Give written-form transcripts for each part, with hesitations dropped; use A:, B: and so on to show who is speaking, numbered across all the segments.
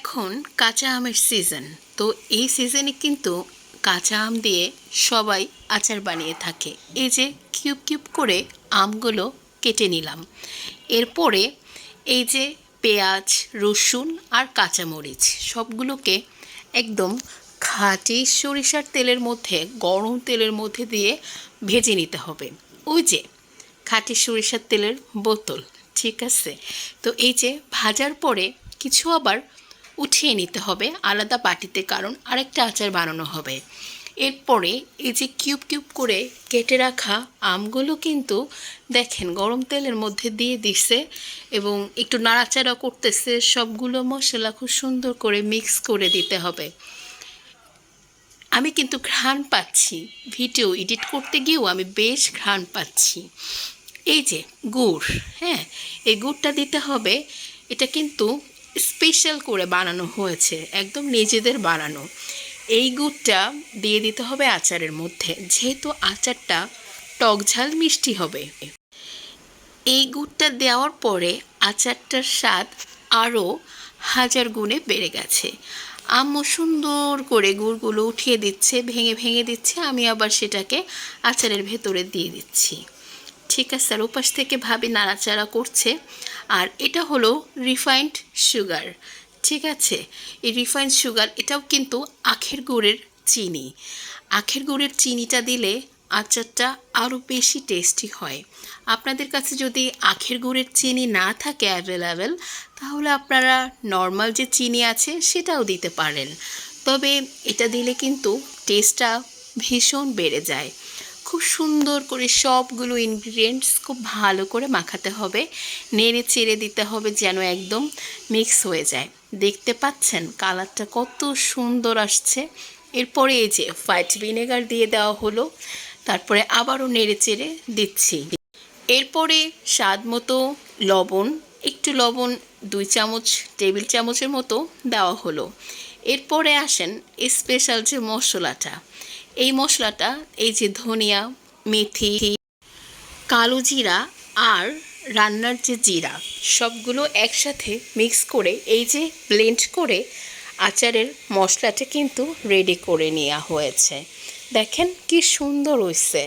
A: এখন কাঁচা আমের সিজন। তো এই সিজনে কিন্তু কাঁচা আম দিয়ে সবাই আচার বানিয়ে থাকে। এই যে কিউব কিউব করে আমগুলো কেটে নিলাম। এরপরে এই যে পেঁয়াজ, রসুন আর কাঁচামরিচ সবগুলোকে একদম খাঁটি সরিষার তেলের মধ্যে, গরম তেলের মধ্যে দিয়ে ভেজে নিতে হবে। ওই যে খাঁটি সরিষার তেলের বোতল, ঠিক আছে। তো এই যে ভাজার পরে কিছু আবার উঠিয়ে নিতে হবে আলাদা বাটিতে, কারণ আরেকটা আচার বানানো হবে। এরপরে এই যে কিউব কিউব করে কেটে রাখা আমগুলো কিন্তু দেখেন গরম তেলের মধ্যে দিয়ে দিচ্ছে এবং একটু নাড়াচাড়া করতেছে। সবগুলো মশলা খুব সুন্দর করে মিক্স করে দিতে হবে। আমি কিন্তু ঘ্রাণ পাচ্ছি, ভিডিও এডিট করতে গিয়েও আমি বেশ ঘ্রাণ পাচ্ছি। এই যে গুড়, হ্যাঁ, এই গুড়টা দিতে হবে। এটা কিন্তু স্পেশাল করে বানানো হয়েছে, একদম নিজেদের বানানো। এই গুড়টা দিয়ে দিতে হবে আচারের মধ্যে, যেহেতু আচারটা টক ঝাল মিষ্টি হবে। এই গুড়টা দেওয়ার পরে আচারটার স্বাদ আরও হাজার গুণে বেড়ে গেছে। আম্মু সুন্দর করে গুড়গুলো উঠিয়ে দিচ্ছে, ভেঙে ভেঙে দিচ্ছে, আমি আবার সেটাকে আচারের ভেতরে দিয়ে দিচ্ছি। ঠিক আছে, আর ওপাশ থেকে ভাবি নাড়াচাড়া করছে। আর এটা হলো রিফাইন্ড সুগার, ঠিক আছে। এই রিফাইন্ড সুগার, এটাও কিন্তু আখের গুড়ের চিনি। আখের গুড়ের চিনিটা দিলে আচারটা আরও বেশি টেস্টি হয়। আপনাদের কাছে যদি আখের গুড়ের চিনি না থাকে অ্যাভেলেবেল, তাহলে আপনারা নর্মাল যে চিনি আছে সেটাও দিতে পারেন। তবে এটা দিলে কিন্তু টেস্টটা ভীষণ বেড়ে যায়। খুব সুন্দর করে সবগুলো ইনগ্রিডিয়েন্টস খুব ভালো করে মাখাতে হবে, নেড়ে চেড়ে দিতে হবে যেন একদম মিক্স হয়ে যায়। দেখতে পাচ্ছেন কালারটা কত সুন্দর আসছে। এরপরে এই যে হোয়াইট ভিনেগার দিয়ে দেওয়া হলো, তারপরে আবারও নেড়ে চেড়ে দিচ্ছি। এরপরে স্বাদ মতো লবণ, একটু লবণ 2 চামচ, টেবিল চামচের মতো দেওয়া হলো। এরপরে আসেন স্পেশাল যে মশলাটা, এই মশলাটা এই যে ধনিয়া, মেথি, কালো জিরা আর রান্নার যে জিরা, সবগুলো একসাথে মিক্স করে এই যে ব্লেন্ড করে আচারের মশলাটা কিন্তু রেডি করে নেওয়া হয়েছে। দেখেন কি সুন্দর হয়েছে,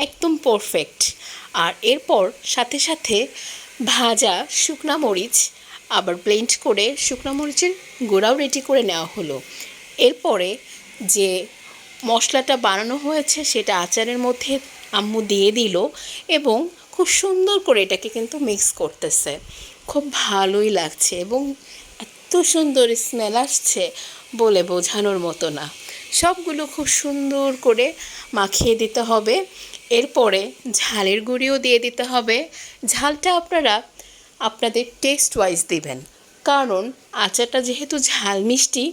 A: একদম পারফেক্ট। আর এরপর সাথে সাথে ভাজা শুকনা মরিচ আবার ব্লেন্ড করে শুকনো মরিচের গুঁড়াও রেডি করে নেওয়া হলো। এরপরে যে মশলাটা বানানো হয়েছে সেটা আচারের মধ্যে আম্মু দিয়ে দিল এবং খুব সুন্দর করে এটাকে কিন্তু মিক্স করতেছে। খুব ভালোই লাগছে এবং এত সুন্দর স্মেল আসছে বলে বোঝানোর মতো না। সবগুলো খুব সুন্দর করে মাখিয়ে দিতে হবে। এরপরে ঝালের গুঁড়িও দিয়ে দিতে হবে। ঝালটা আপনারা আপনাদের টেস্ট ওয়াইজ দিবেন, কারণ আচারটা যেহেতু ঝাল মিষ্টি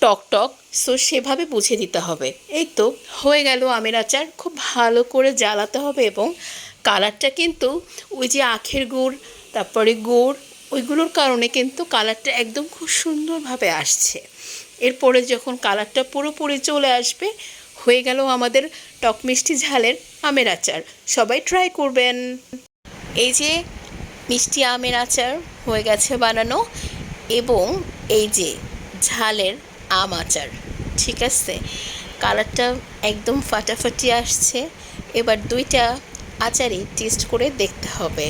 A: টক টক, সো সেভাবে বুঝে দিতে হবে। এই তো হয়ে গেল আমের আচার। খুব ভালো করে জ্বালাতে হবে এবং কালারটা কিন্তু ওই যে আখের গুড়, তারপরে গুড়, ওইগুলোর কারণে কিন্তু কালারটা একদম খুব সুন্দরভাবে আসছে। এরপরে যখন কালারটা পুরোপুরি চলে আসবে, হয়ে গেল আমাদের টক মিষ্টি ঝালের আমের আচার। সবাই ট্রাই করবেন। এই যে মিষ্টি আমের আচার হয়ে গেছে বানানো এবং এই যে ঝালের আম আচার, ঠিক আছে। কালারটা একদম ফাটাফাটি আসছে। এবার দুইটা আচারই টেস্ট করে দেখতে হবে।